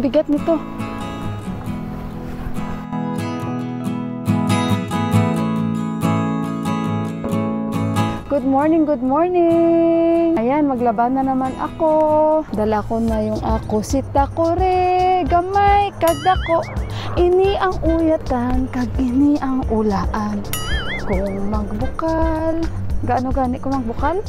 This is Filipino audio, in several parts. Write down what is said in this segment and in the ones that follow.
bigat nito. Good morning, good morning! Ayan, maglaban na naman ako. Dala ko na yung ako sita ko re. Gamay, kagdako. Ini ang uyatan, kag ini ang ulaan. Kung magbukal. Gaano gani kung magbukal?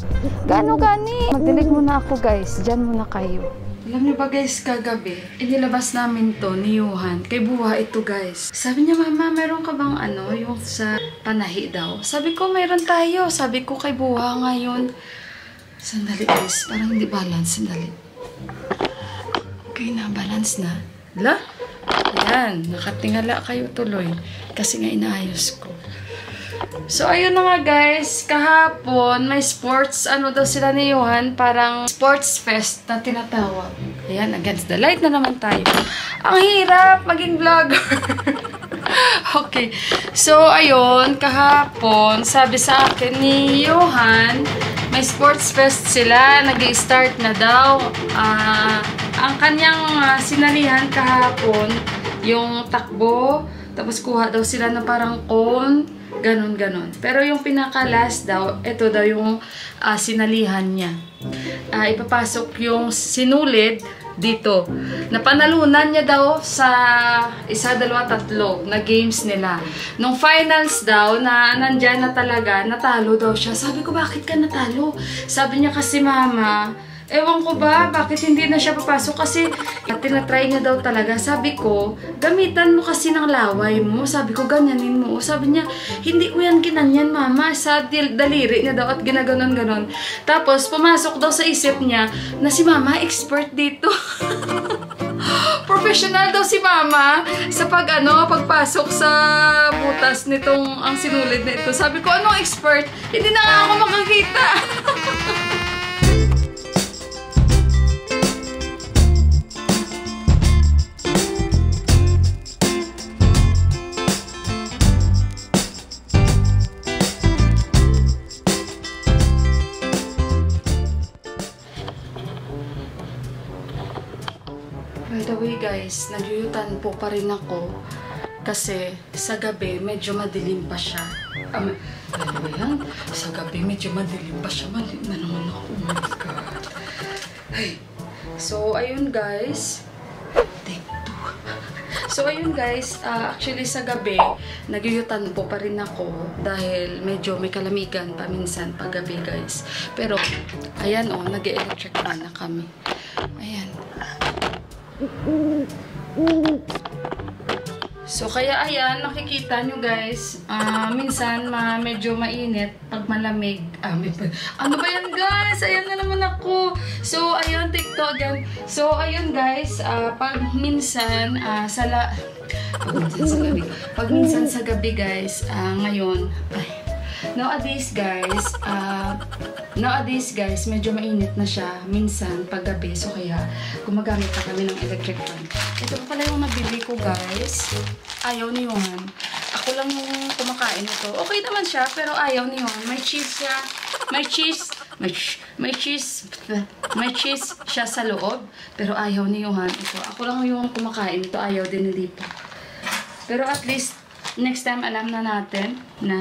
Gaano gani? Magdilig muna ako guys. Diyan muna kayo. Alam niyo ba guys, kagabi, inilabas namin to ni Johan. Kay buha ito guys. Sabi niya, mama, meron ka bang ano, yung sa panahi daw? Sabi ko, meron tayo. Sabi ko kay buha ngayon. Sandali guys, parang hindi balance. Sandali. Okay na, balance na. Hala? Ayan, nakatingala kayo tuloy. Kasi nga inaayos ko. So, ayun na nga guys, kahapon may sports, ano daw sila ni Johan, parang sports fest na tinatawag. Ayan, against the light na naman tayo. Ang hirap maging vlogger. Okay, so ayun, kahapon, sabi sa akin ni Johan, may sports fest sila, nag-i-start na daw. Ang kanyang sinalihan kahapon, yung takbo, tapos kuha daw sila na parang cone, ganon. Pero yung pinaka-last daw, ito daw yung sinalihan niya. Ipapasok yung sinulid dito. Napanalunan niya daw sa 1, 2, 3 na games nila. Nung finals daw, na nandyan na talaga, natalo daw siya. Sabi ko, bakit ka natalo? Sabi niya kasi, mama, ewan ko ba, bakit hindi na siya papasok? Kasi tinatry niya daw talaga. Sabi ko, gamitan mo kasi ng laway mo. Sabi ko, ganyanin mo. Sabi niya, hindi ko yan ginanyan, mama. Sa daliri niya daw at ginaganon-ganon. Tapos, pumasok daw sa isip niya na si mama, expert dito. Professional daw si mama sa pagpasok sa butas nitong ang sinulid na ito. Sabi ko, anong expert? Hindi na nga ako makakita. By the way guys, nagyuyutan po pa rin ako kasi sa gabi medyo madilim pa siya. Ano ba yan? Sa gabi medyo madilim pa siya. Malim na naman ako. Oh my God. Ay. So, ayun guys. Take 2. So, ayun guys. Actually sa gabi, nagyuyutan po pa rin ako dahil medyo may kalamigan pa minsan pag gabi guys. Pero, ayan o, nag-electric fan na kami. Ayan. So, kaya ayan, nakikita nyo guys, minsan medyo mainit pag malamig. Ano ba yan guys? Ayan na naman ako. So, ayun, TikTok again. So, ayun guys, pag minsan sa gabi guys, ngayon, nowadays guys, medyo mainit na siya minsan pag gabi. So kaya gumagamit pa kami ng electric fan. Ito pala yung nabili ko guys. Ayaw ni Johan. Ako lang yung kumakain ito. Okay naman siya pero ayaw ni Johan. May cheese siya. May cheese siya sa loob. Pero ayaw ni Johan ito. Ako lang yung kumakain ito. Ayaw din ni Lipa. Pero at least next time alam na natin na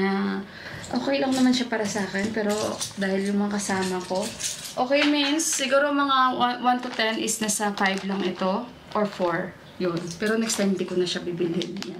okay lang naman siya para sa akin, pero dahil yung mga kasama ko, okay means, siguro mga 1 to 10 is nasa 5 lang ito, or 4, yun. Pero next time, hindi ko na siya bibilhin. Yan.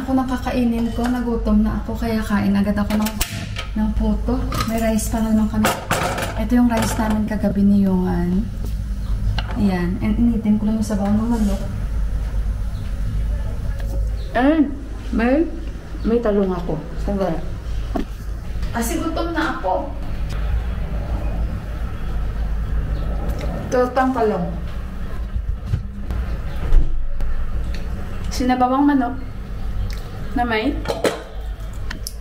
na ako ng kakainin ko. Nagutom na ako, kaya kain agad ako ng puto. May rice pa naman kami. Ito yung rice namin kagabi ni Johan. Ayan. And initin ko lang yung sabaw ng manok. And may talong ako. Sandali. Kasi gutom na ako. Tortang talong. Sinabawang manok na may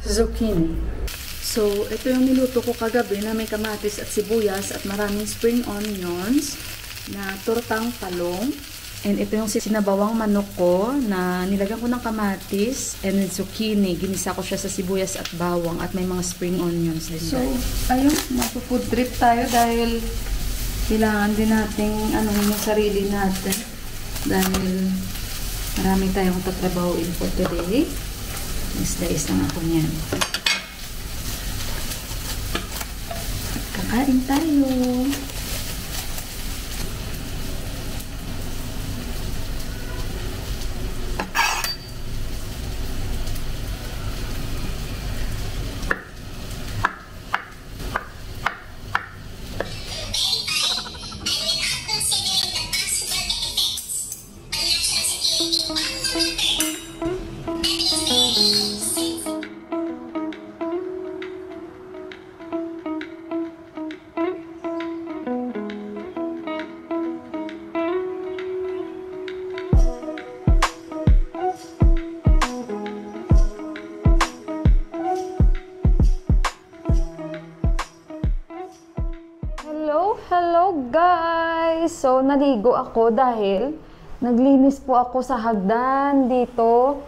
zucchini. So, ito yung niluto ko kagabi na may kamatis at sibuyas at maraming spring onions na tortang talong. And ito yung sinabawang manok ko na nilagyan ko ng kamatis and zucchini. Ginisa ko siya sa sibuyas at bawang at may mga spring onions din. So, ayun, mapufood trip tayo dahil kailangan din nating yung sarili natin. Dahil marami tayong tatrabahoin for today. Is lang ako niyan. Kakain tayo. Hello guys! So, naligo ako dahil naglinis po ako sa hagdan dito.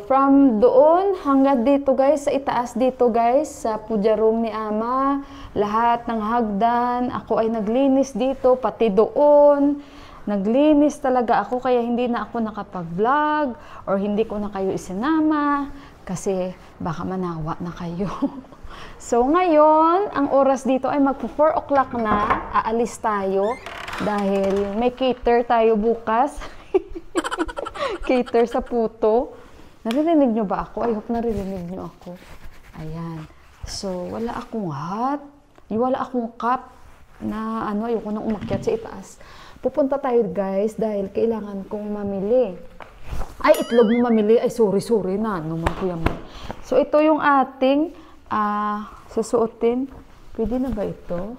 From doon hanggang dito guys, sa itaas dito guys, sa puja room ni Ama. Lahat ng hagdan, ako ay naglinis dito, pati doon. Naglinis talaga ako, kaya hindi na ako nakapag-vlog or hindi ko na kayo isinama kasi baka manawa na kayo. So, ngayon, ang oras dito ay magpo-4 o'clock na. Aalis tayo dahil may cater tayo bukas. Cater sa puto. Naririnig nyo ba ako? I hope naririnig nyo ako. Ayan. So, wala akong hat. Wala akong cup na ayoko nang umakyat sa itaas. Pupunta tayo guys dahil kailangan kong mamili. Ay, itlog mo mamili. Ay, sorry na. So, ito yung ating susuotin. Pwede na ba ito?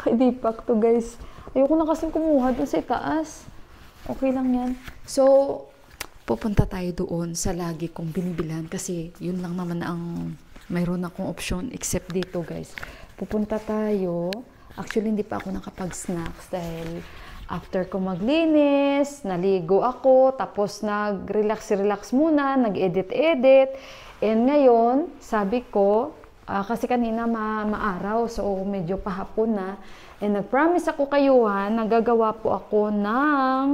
Kay Deepak to guys. Ayoko na kasing kumuha dun sa itaas. Okay lang yan. So, pupunta tayo doon sa lagi kong binibilan kasi yun lang naman ang mayroon akong option except dito guys. Pupunta tayo. Actually, hindi pa ako nakapag-snacks dahil after ko maglinis, naligo ako, tapos nag-relax muna, nag-edit. And ngayon, sabi ko, kasi kanina maaraw, so medyo pahapon na. And nag-promise ako kayuhan, nagagawa po ako ng,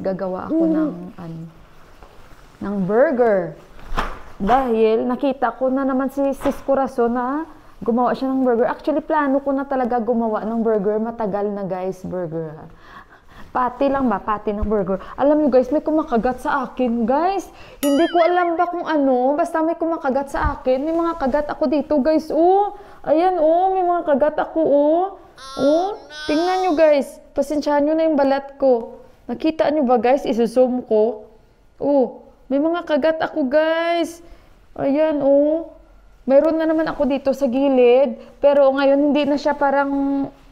gagawa ako ng burger. Dahil nakita ko na naman si Sis Corazon na gumawa siya ng burger. Actually, plano ko na talaga gumawa ng burger. Matagal na guys, burger ha. Patty lang ba? Patty ng burger. Alam niyo guys, may kumakagat sa akin guys. Hindi ko alam ba kung ano. Basta may kumakagat sa akin. May mga kagat ako dito guys. Oh, ayan oh, may mga kagat ako oh. Oh, tingnan niyo guys. Pasensyahan niyo na yung balat ko. Nakita niyo ba guys? Isuzoom ko. Oh, may mga kagat ako guys. Ayan oh. Mayroon na naman ako dito sa gilid. Pero ngayon hindi na siya parang...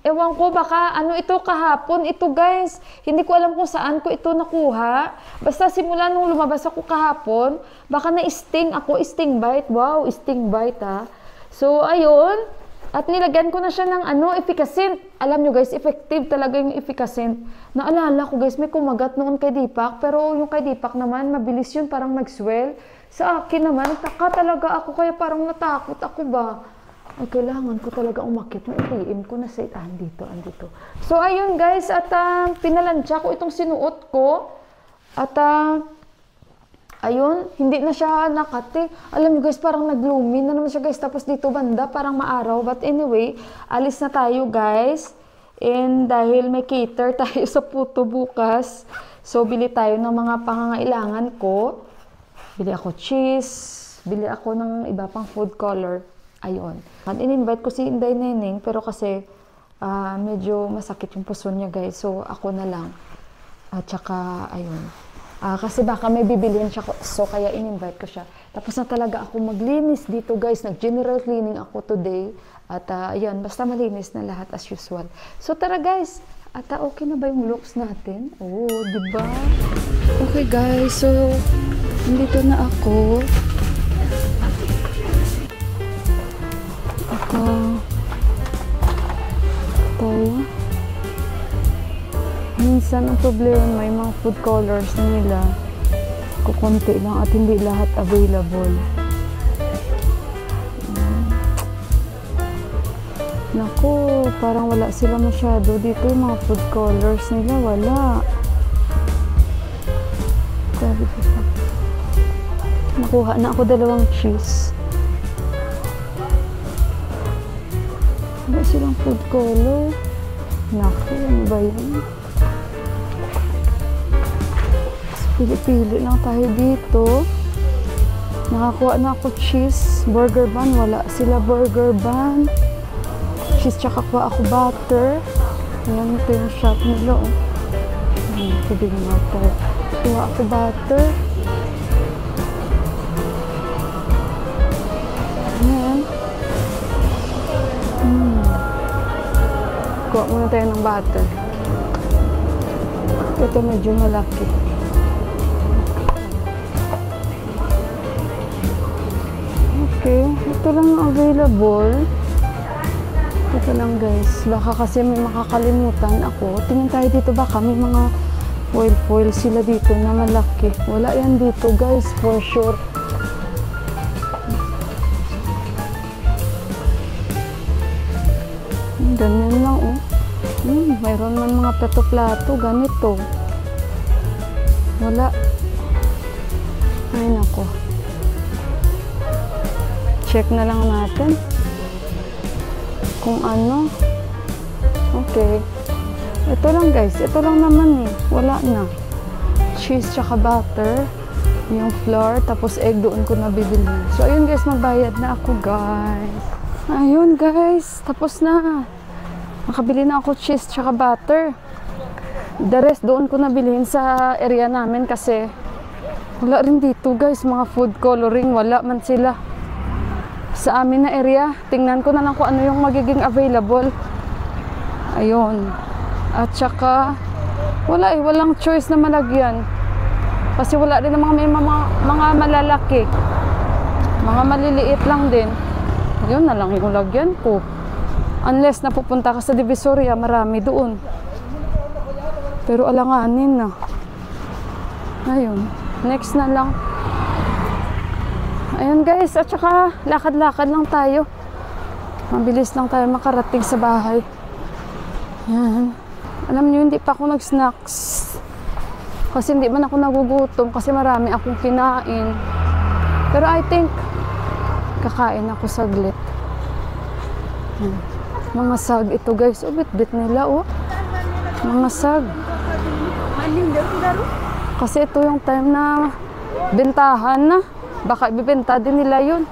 Ewan ko, baka ano ito kahapon. Ito guys, hindi ko alam kung saan ko ito nakuha. Basta simula nung lumabas ako kahapon, baka na-sting ako, sting bite. Wow, sting bite ha. So, ayun. At nilagyan ko na siya ng efficacent. Alam nyo guys, effective talaga yung efficacent. Naalala ko guys, may kumagat noon kay Deepak. Pero yung kay Deepak naman, mabilis yun, parang mag-swell. Sa akin naman, taka talaga ako, kaya parang natakot ako ba. Ay, kailangan ko talaga umakit. Na-ATM ko na sa andito. So, ayun guys. At pinalansya ko itong sinuot ko. At, ayun, hindi na siya nakati. Alam niyo guys, parang nag-gloomy na naman siya guys. Tapos dito banda, parang maaraw. But anyway, alis na tayo guys. And dahil may cater tayo sa puto bukas, so bili tayo ng mga pangangailangan ko. Bili ako cheese, bili ako ng iba pang food color. Ayun. In-invite ko si Inday Neneng, pero kasi medyo masakit yung puso niya guys. So ako na lang. At saka, ayun. Kasi baka may bibilihin siya. So kaya in-invite ko siya. Tapos na talaga ako maglinis dito guys. Nag-general cleaning ako today. At ayun, basta malinis na lahat as usual. So tara guys. At okay na ba yung looks natin? Oh, diba? Okay guys, so nandito na ako. Tayo. Minsan ang problema, may mga food colors nila. Kukunti lang at hindi lahat available. Naku, parang wala sila masyado dito. Yung mga food colors nila, wala. Nakuha na ako 2 cheese. Wala silang food color. Naku, ano ba yun? Pili-pili lang tayo dito. Nakakuha na ako cheese. Burger bun, wala sila burger bun. Cheese, tsaka kuha ako butter. Ayan, ito yung shop nila, oh. Ayan, tubig na ito. Kuha ako butter. Ayan. Kuha muna tayo ng butter. Ito medyo malaki. Okay, ito lang ang available. Ito lang guys, baka kasi may makakalimutan ako. Tingnan tayo dito, baka may mga foil sila dito na malaki. Wala yan dito guys, for sure. Ganyan lang oh. Mayroon man mga plato-plato, ganito. Wala. Ay nako. Check na lang natin kung ano. Okay. Ito lang guys. Ito lang naman eh. Wala na. Cheese tsaka butter. Yung flour. Tapos egg doon ko nabibili. So ayun guys. Magbayad na ako guys. Ayun guys. Tapos na. Makabili na ako cheese tsaka butter. The rest doon ko nabilihin sa area namin kasi wala rin dito guys. Mga food coloring. Wala man sila. Sa amin na area, tingnan ko na lang kung ano yung magiging available. Ayun. At saka, wala eh, walang choice na malagyan. Kasi wala din namang may mga malalaki. Mga maliliit lang din. Yun na lang yung lagyan ko. Unless napupunta ka sa Divisoria, marami doon. Pero alanganin na. Ayun. Next na lang. Ayun guys, at saka lakad-lakad lang tayo. Mabilis lang tayo makarating sa bahay. Yan. Alam niyo, hindi pa ako nag-snacks. Kasi hindi man ako nagugutom kasi marami akong kinain. Pero I think, kakain ako saglit. Yan. Mga sag ito guys. Oh, bit-bit nila oh. Mga sag. Kasi ito yung time na bentahan na. Baka ibibenta din nila yun.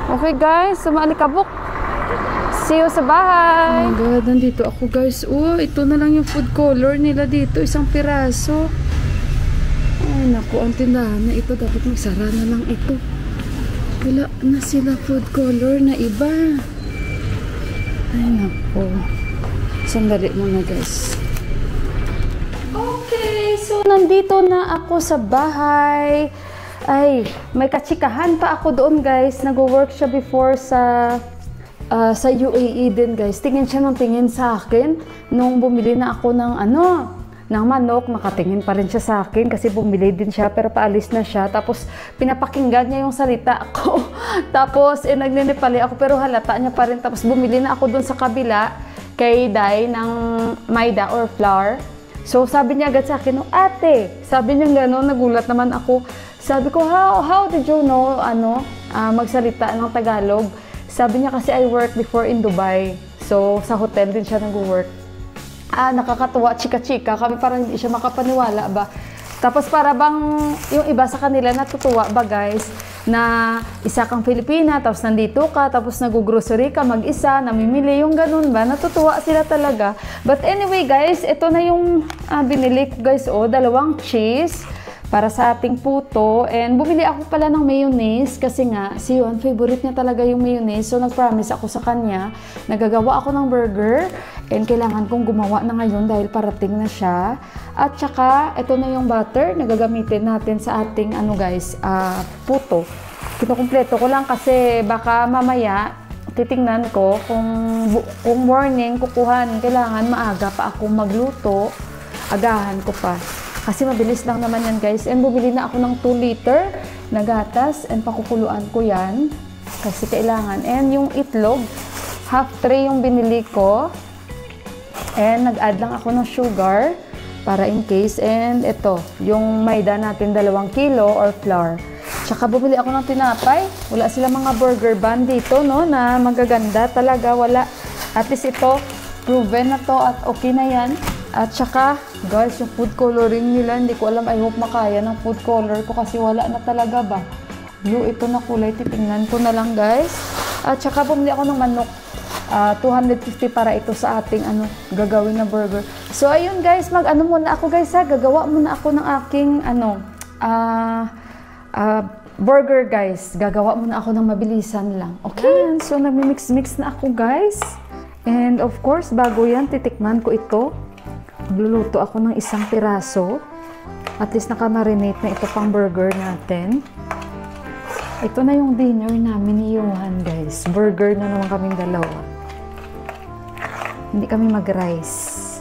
Okay guys, sumalikabok. See you sa bahay. Oh my God, nandito ako guys. Oh, ito na lang yung food color nila dito. Isang piraso. Ay naku, ang tindahan na ito. Dapat magsara na lang ito. Wala na sila food color na iba. Ay naku. Sandali muna guys. Okay, so nandito na ako sa bahay. Ay, may katsikahan pa ako doon guys. Nag-work siya before sa UAE din guys. Tingin siya ng tingin sa akin. Nung bumili na ako ng ng manok, nakatingin pa rin siya sa akin kasi bumili din siya pero paalis na siya. Tapos pinapakinggan niya yung salita ko. Tapos nagninipali ako pero halata niya pa rin. Tapos bumili na ako doon sa kabila kay Day ng maida or flour. So, sabi niya agad sa akin, ate, sabi niya gano'n, nagulat naman ako. Sabi ko, how did you know, magsalita ng Tagalog? Sabi niya kasi I worked before in Dubai. So, sa hotel din siya nag-work. Nakakatuwa, chika-chika. Kami parang hindi siya makapaniwala ba. Tapos para bang yung iba sa kanila natutuwa ba guys, na isa kang Filipina, tapos nandito ka, tapos nag-grocery ka mag-isa, namimili yung ganun ba. Natutuwa sila talaga. But anyway guys, ito na yung binili ko guys. 2 cheese para sa ating puto. And bumili ako pala ng mayonnaise kasi nga si Yuan, favorite niya talaga yung mayonnaise. So nag-promise ako sa kanya, nagagawa ako ng burger and kailangan kong gumawa na ngayon dahil parating na siya. At saka ito na yung butter na gagamitin natin sa ating puto. Kinukumpleto ko lang kasi baka mamaya titingnan ko kung morning kukuhanin, kailangan maaga pa ako magluto, agahan ko pa. Kasi mabilis lang naman yan guys. And bumili na ako ng 2 liter na gatas and pakukuluan ko yan. Kasi kailangan. And yung itlog, half tray yung binili ko. And nag-add lang ako ng sugar para in case. And ito, yung maida natin 2 kilo or flour. Tsaka bumili ako ng tinapay. Wala sila mga burger bun dito, no? Na magaganda talaga. Wala. At least ito, proven na to at okay na yan. At saka, guys, yung food coloring nila, hindi ko alam, I hope makaya ng food color ko kasi wala na talaga ba. Blue ito na kulay, titingnan ko na lang guys. At saka bumili ako ng manok, 250 para ito sa ating gagawin na burger. So ayun guys, muna ako guys gagawa muna ako ng aking burger guys. Gagawa muna ako ng mabilisan lang. Okay, so nagmi-mix na ako guys. And of course, bago yan, titikman ko ito. Magluluto ako ng 1 piraso. At least nakamarinate na ito pang burger natin. Ito na yung dinner namin ni Johan guys. Burger na naman kaming dalawa. Hindi kami mag-rice.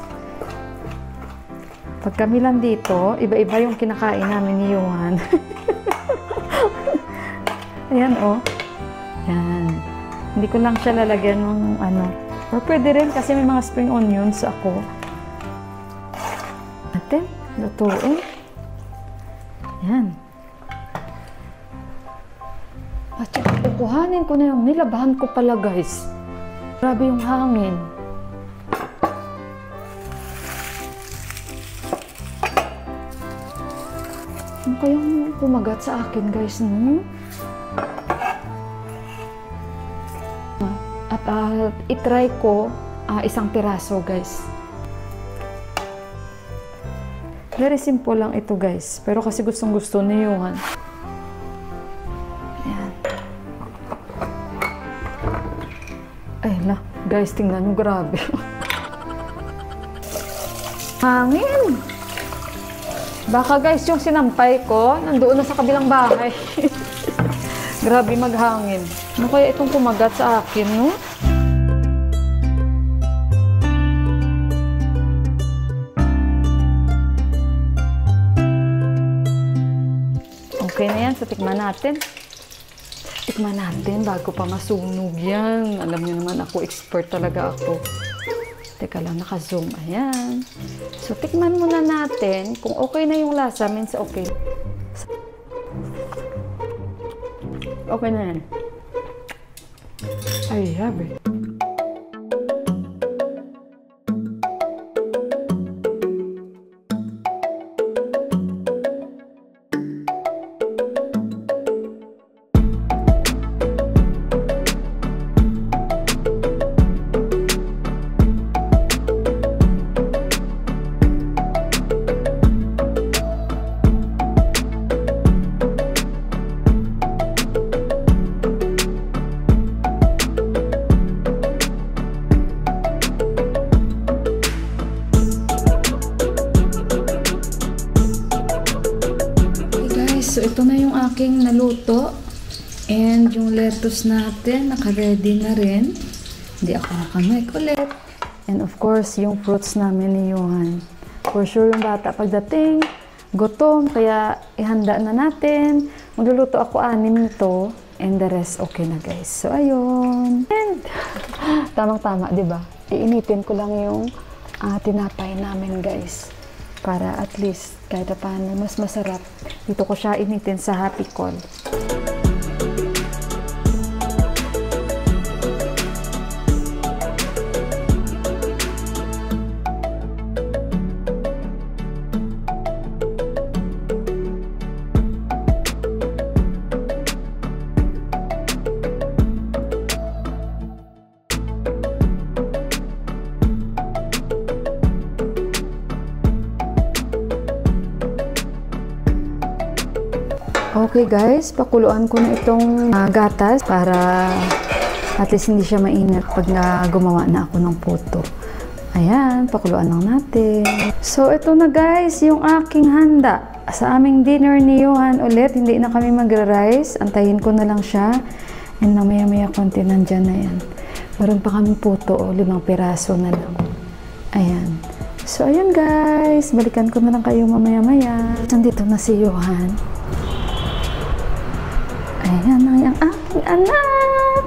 Pag kami lang dito, iba-iba yung kinakain namin ni Johan. Ayan Yan. Hindi ko lang siya lalagyan ng Or pwede rin kasi may mga spring onions ako. Natin, lutuin. Yan. At kukuhanin ko na yung nilabahan ko pala guys. Grabe yung hangin. Ano kayong kumagat sa akin guys, no? At itry ko 1 piraso guys. Very simple lang ito guys. Pero kasi gustong gusto ni Johan. Ayan. Ay na, guys, tingnan nyo, grabe. Hangin! Baka guys, yung sinampay ko, nandoon na sa kabilang bahay. Grabe maghangin. Ano kaya itong kumagat sa akin, no? Okay na yan, so tikman natin. Tikman natin bago pa masunog yan. Alam niyo naman ako, expert talaga ako. Teka lang, naka-zoom. Ayan. So, tikman muna natin. Kung okay na yung lasa, means okay. Okay na yan. Ay, grabe. So, ito na yung aking naluto. And yung lettuce natin, naka-ready na rin. Hindi ako nakamake ulit. And of course, yung fruits namin ni Johan. For sure, yung bata pagdating, gutom. Kaya ihanda na natin. Magluluto ako 6 nito. And the rest, okay na guys. So, ayun. And, tamang-tama, diba? Iinitin ko lang yung tinapay namin guys. Para at least kahit paano mas masarap. Dito ko siya initin sa Happy Call. Okay guys, pakuluan ko na itong gatas para at least hindi siya mainit pag gumawa na ako ng puto. Ayan, pakuluan lang natin. So ito na guys, yung aking handa. Sa aming dinner ni Johan ulit, hindi na kami magra-rice. Antayin ko na lang siya. And mamaya-maya konti nandyan na yan. Meron pa kami puto, 5 piraso na lang. Ayan. So ayan guys, balikan ko na lang kayo mamaya-maya. Nandito na si Johan. Ayan na yung aking anak.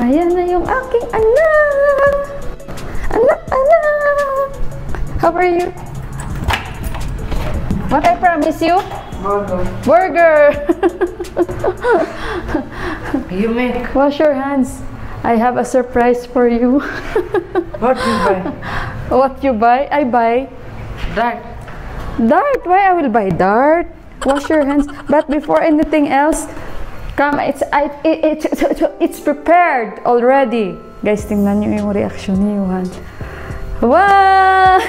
Ayan na yung aking anak. Anak. How are you? What I promise you? Burger. You make. Wash your hands. I have a surprise for you. What you buy? What you buy? I buy That. dart. Why I will buy dart? Wash your hands. But before anything else, come. It's prepared already. Guys, tingnan niyo yung reaction ni Johan. Wow!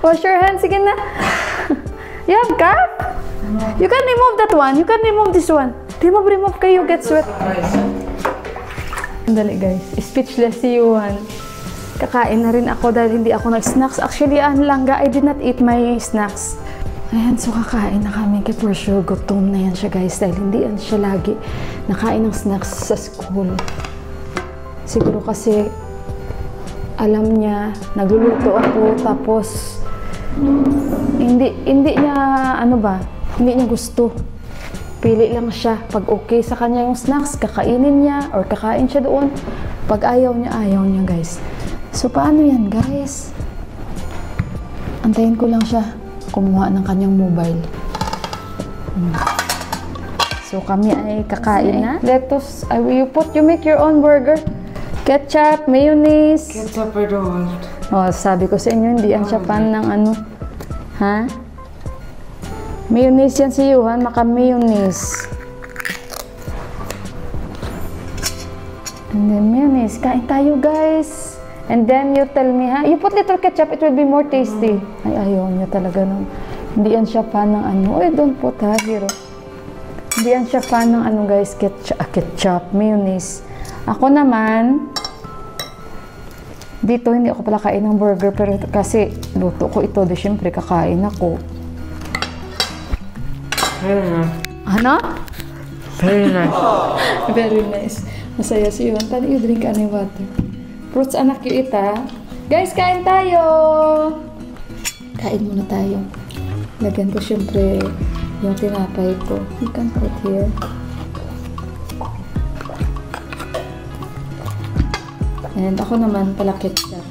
Wash your hands. Sige na. You have cup? You can remove that one. You can remove this one. Remove kayo. Get sweat. Dali guys. Speechless si Johan. Kakain na rin ako dahil hindi ako nag-snacks. Actually, langga, I did not eat my snacks. Ayan, so kakain na kami. Kaya for sure, gutom na yan siya guys. Dahil hindi yan siya lagi nakain ng snacks sa school. Siguro kasi alam niya, nagluluto ako, tapos hindi niya, hindi niya gusto. Pili lang siya. Pag okay sa kanya yung snacks, kakainin niya, or kakain siya doon. Pag ayaw niya guys. So, paano yan guys? Antayin ko lang siya kumuha ng kanyang mobile. So, kami ay kakain na. Lettuce, you make your own burger. Ketchup, mayonnaise. Ketchup I don't want. Oh, sabi ko sa inyo, hindi yan siya fan ng ha? Mayonnaise yan si Johan, maka-mayonnaise. And then mayonnaise. Kain tayo, guys. And then you tell me, ha? You put little ketchup, it will be more tasty. Ay, ayaw niya talaga nun. Hindi yan siya fan ng Uy, don't put ha, hero. Hindi yan siya fan ng guys, ketchup, mayonnaise. Ako naman, dito hindi ako pala kain ng burger, pero kasi luto ko ito, di syempre kakain ako. Very nice. Ano? Very nice. Very nice. Masaya si Yuan. Tani you drink any water. Fruits anak yung ita. Guys, kain tayo! Kain muna tayo. Lagyan ko syempre yung tinapay ko. You can put here. And ako naman pala ketchup.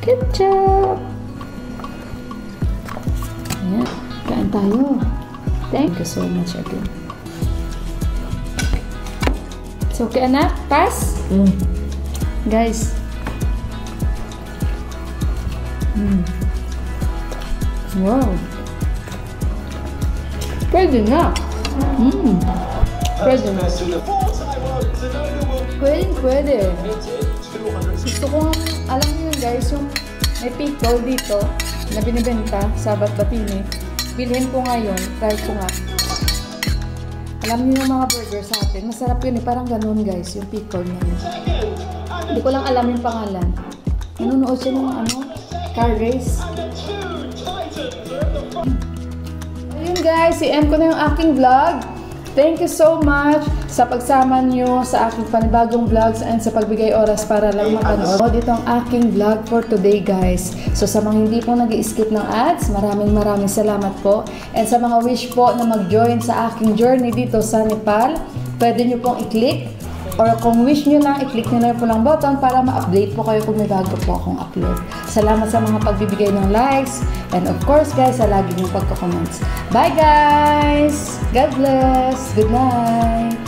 Ketchup! Ayan. Kain tayo. Thank you so much again. So, okay anak? Pass? Guys. Wow. Pwede na. Pwede na. Pwede. Gusto ko nga, alam niyo guys, yung may pickle dito na binibenta sa Batbatini. Bilhin ko ngayon, try ko nga. Alam niyo yung mga burger sa atin, masarap yun eh, parang ganun guys, yung pickle na yun. Hindi ko lang alam yung pangalan. Nanonood siya ng car race. Ayun guys, i-end ko na yung aking vlog. Thank you so much sa pagsama nyo sa aking panibagong vlogs and sa pagbigay oras para lang mapanood. Ito ang aking vlog for today guys. So sa mga hindi po nag-i-skip ng ads, maraming salamat po. And sa mga wish po na mag-join sa aking journey dito sa Nepal, pwede nyo pong i-click. Or kung wish nyo lang, i-click nyo na po lang button para ma-update po kayo kung may bago po akong upload. Salamat sa mga pagbibigay ng likes. And of course guys, sa lagi nyong pagko-comments. Bye guys! God bless! Good night!